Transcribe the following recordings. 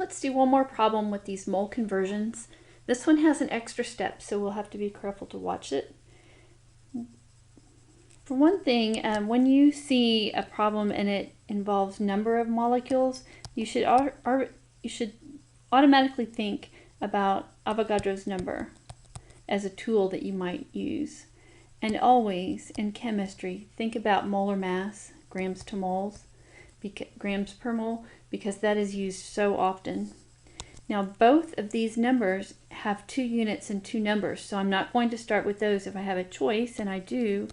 Let's do one more problem with these mole conversions. This one has an extra step, so we'll have to be careful to watch it. For one thing, when you see a problem and it involves number of molecules, you should automatically think about Avogadro's number as a tool that you might use. And always in chemistry, think about molar mass, grams to moles, grams per mole, because that is used so often. Now both of these numbers have 2 units and 2 numbers, so I'm not going to start with those if I have a choice, and I do.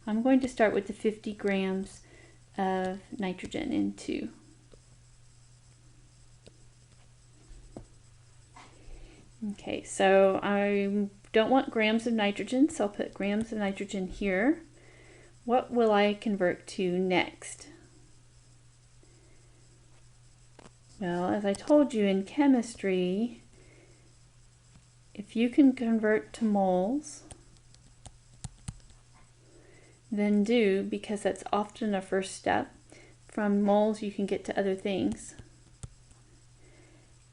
I'm going to start with the 50 grams of nitrogen in 2. Okay, so I don't want grams of nitrogen, so I'll put grams of nitrogen here. What will I convert to next? Well, as I told you in chemistry, if you can convert to moles, then do, because that's often a first step. From moles you can get to other things.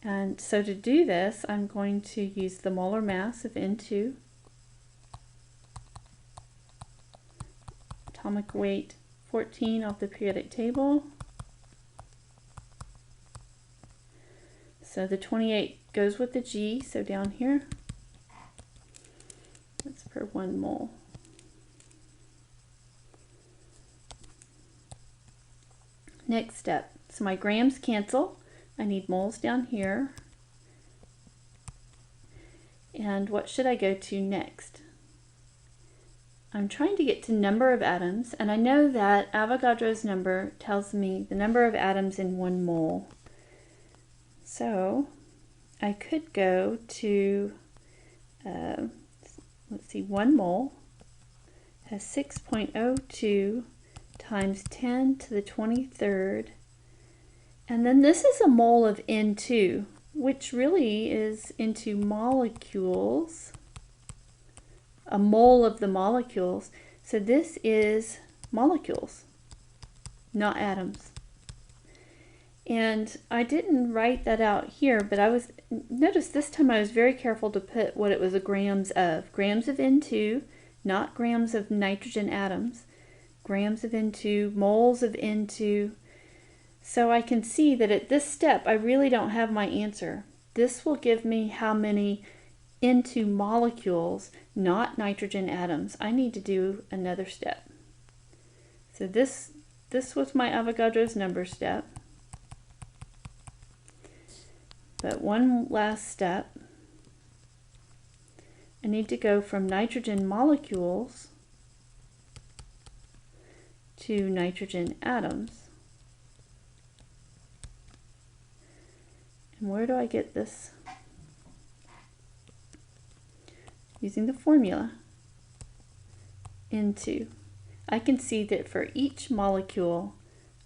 And so to do this, I'm going to use the molar mass of N2, atomic weight 14 off the periodic table. So the 28 goes with the G, so down here, that's per 1 mole. Next step, so my grams cancel. I need moles down here. And what should I go to next? I'm trying to get to number of atoms, and I know that Avogadro's number tells me the number of atoms in 1 mole. So I could go to, let's see, 1 mole has 6.02 times 10 to the 23rd. And then this is a mole of N2, which really is into molecules, a mole of the molecules. So this is molecules, not atoms. And I didn't write that out here, but notice this time I was very careful to put what it was a grams of. Grams of N2, not grams of nitrogen atoms. Grams of N2, moles of N2. So I can see that at this step I really don't have my answer. This will give me how many N2 molecules, not nitrogen atoms. I need to do another step. So this was my Avogadro's number step. But one last step. I need to go from nitrogen molecules to nitrogen atoms. And where do I get this? Using the formula, N2. I can see that for each molecule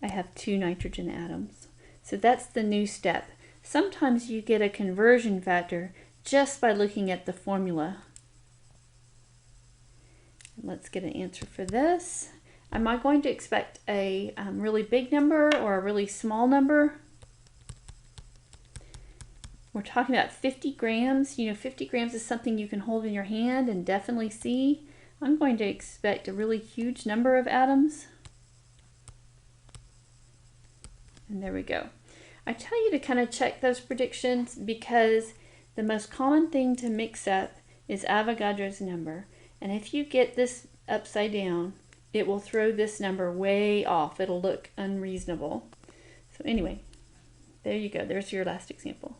I have 2 nitrogen atoms. So that's the new step. Sometimes you get a conversion factor just by looking at the formula. Let's get an answer for this. Am I going to expect a really big number or a really small number? We're talking about 50 grams. You know, 50 grams is something you can hold in your hand and definitely see. I'm going to expect a really huge number of atoms. And there we go. I tell you to kind of check those predictions because the most common thing to mix up is Avogadro's number. And if you get this upside down, it will throw this number way off. It'll look unreasonable. So anyway, there you go. There's your last example.